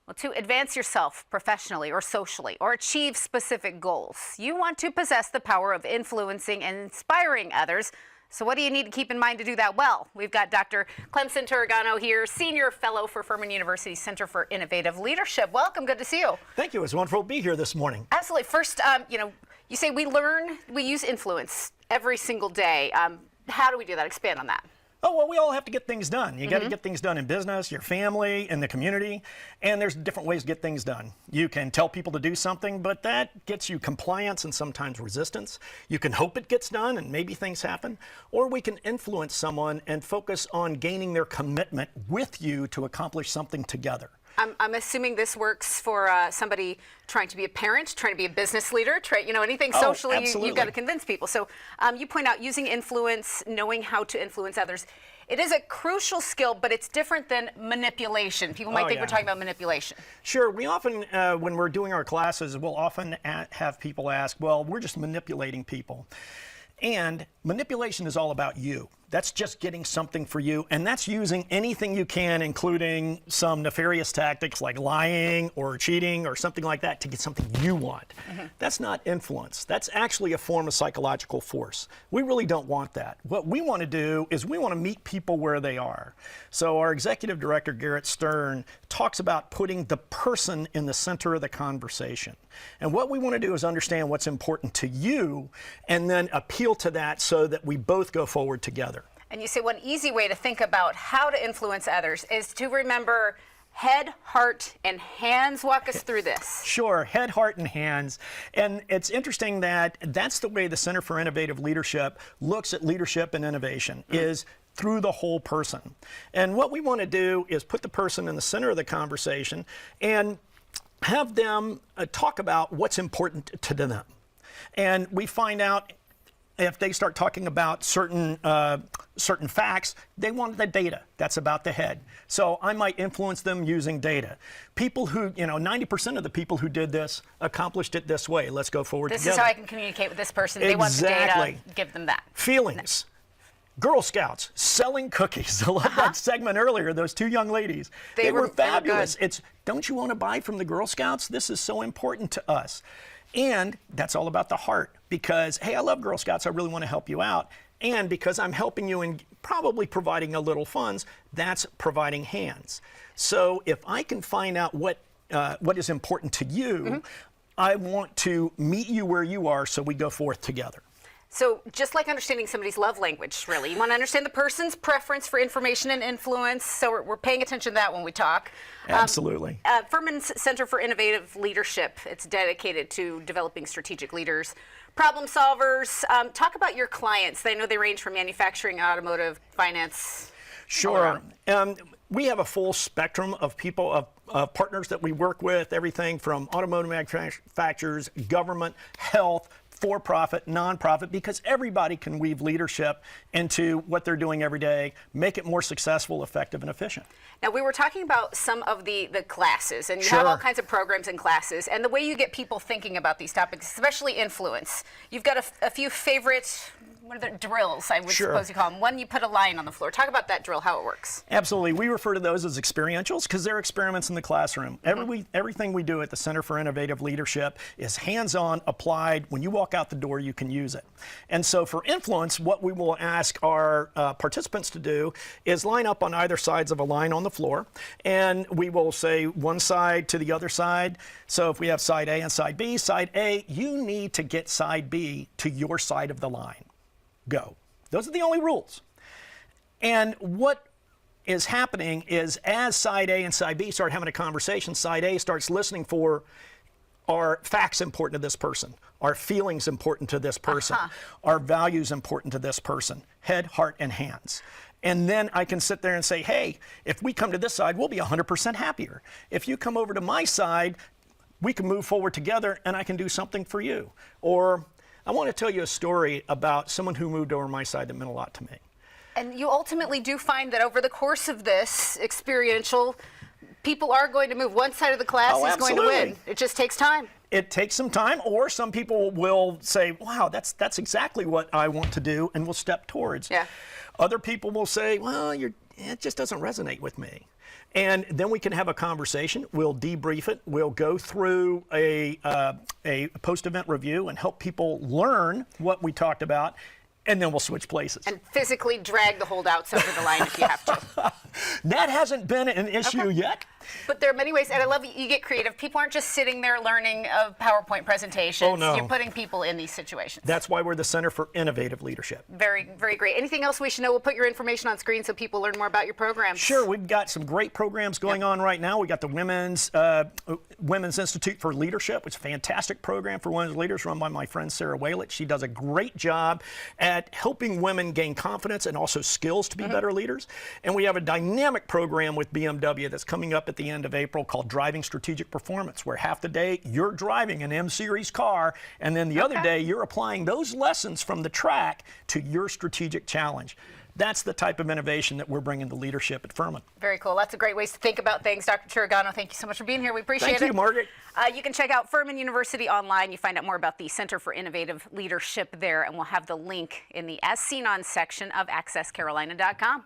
Well, to advance yourself professionally or socially or achieve specific goals, you want to possess the power of influencing and inspiring others. So what do you need to keep in mind to do that well? We've got Dr. Clemson Turregano here, Senior Fellow for Furman University Center for Innovative Leadership. Welcome. Good to see you. Thank you. It's wonderful to be here this morning. Absolutely. First, you say we use influence every single day. How do we do that? Expand on that. Oh, well, we all have to get things done. You got to get things done in business, your family, in the community, and there's different ways to get things done. You can tell people to do something, but that gets you compliance and sometimes resistance. You can hope it gets done and maybe things happen, or we can influence someone and focus on gaining their commitment with you to accomplish something together. I'm assuming this works for somebody trying to be a parent, trying to be a business leader, anything socially, you've got to convince people. So you point out using influence, knowing how to influence others. It is a crucial skill, but it's different than manipulation. People might think we're talking about manipulation. Sure. We often, when we're doing our classes, we'll often have people ask, well, we're just manipulating people. And manipulation is all about you. That's just getting something for you, and that's using anything you can, including some nefarious tactics like lying or cheating or something like that to get something you want. That's not influence. That's actually a form of psychological force. We really don't want that. What we want to do is we want to meet people where they are. So our executive director, Garrett Stern, talks about putting the person in the center of the conversation. And what we want to do is understand what's important to you and then appeal to that so that we both go forward together. And you say one easy way to think about how to influence others is to remember head, heart, and hands. Walk us through this. Sure, head, heart, and hands. And it's interesting that that's the way the Center for Innovative Leadership looks at leadership and innovation, is through the whole person. And what we want to do is put the person in the center of the conversation and have them talk about what's important to them. And we find out if they start talking about certain facts, they want the data. That's about the head. So I might influence them using data. People who, 90% of the people who did this accomplished it this way. Let's go forward together. This is how I can communicate with this person. They want the data, give them that. Feelings. Girl Scouts selling cookies. I love that segment earlier, those two young ladies. They were fabulous. It's, don't you want to buy from the Girl Scouts? This is so important to us. And that's all about the heart because, hey, I love Girl Scouts. I really want to help you out. And because I'm helping you and probably providing a little funds, that's providing hands. So if I can find out what is important to you, I want to meet you where you are so we go forth together. So just like understanding somebody's love language, really, you want to understand the person's preference for information and influence. So we're paying attention to that when we talk. Absolutely. Furman's Center for Innovative Leadership, it's dedicated to developing strategic leaders, problem solvers. Talk about your clients. I know they range from manufacturing, automotive, finance. Sure. We have a full spectrum of people, of partners that we work with, everything from automotive manufacturers, government, health, for-profit, non-profit, because everybody can weave leadership into what they're doing every day, make it more successful, effective, and efficient. Now, we were talking about some of the classes, and you have all kinds of programs and classes, and the way you get people thinking about these topics, especially influence. You've got a few favorite, what are the drills, I would suppose you call them. One, you put a line on the floor. Talk about that drill, how it works. Absolutely. We refer to those as experientials because they're experiments in the classroom. Everything we do at the Center for Innovative Leadership is hands-on, applied. When you walk out the door, you can use it. And so for influence, what we will ask our participants to do is line up on either sides of a line on the floor, and we will say one side to the other side. So if we have side A and side A, you need to get side B to your side of the line. Go. Those are the only rules. And what is happening is as side A and side B start having a conversation, side A starts listening for, are facts important to this person? Are feelings important to this person? Are values important to this person? Head, heart, and hands. And then I can sit there and say, hey, if we come to this side, we'll be 100% happier. If you come over to my side, we can move forward together and I can do something for you. Or I want to tell you a story about someone who moved over my side that meant a lot to me. And you ultimately do find that over the course of this experiential, people are going to move. One side of the class is going to win. It just takes time. It takes some time, or some people will say, wow, that's exactly what I want to do, and will step towards. Other people will say, well, it just doesn't resonate with me. And then we can have a conversation. We'll debrief it. We'll go through a post-event review and help people learn what we talked about. And then we'll switch places. And physically drag the holdouts over the line if you have to. That hasn't been an issue yet. But there are many ways, and I love you get creative. People aren't just sitting there learning of PowerPoint presentations. Oh, no. You're putting people in these situations. That's why we're the Center for Innovative Leadership. Very, very great. Anything else we should know? We'll put your information on screen so people learn more about your programs. Sure, we've got some great programs going on right now. We got the Women's Institute for Leadership, which is a fantastic program for women's leaders run by my friend Sarah Whalett. She does a great job at helping women gain confidence and also skills to be better leaders. And we have a dynamic program with BMW that's coming up at the end of April called Driving Strategic Performance, where half the day you're driving an M-Series car, and then the other day you're applying those lessons from the track to your strategic challenge. That's the type of innovation that we're bringing to leadership at Furman. Very cool. Lots of great ways to think about things. Dr. Turregano, thank you so much for being here. We appreciate it. Thank you, Margaret. You can check out Furman University online. You find out more about the Center for Innovative Leadership there, and we'll have the link in the As Seen On section of accesscarolina.com.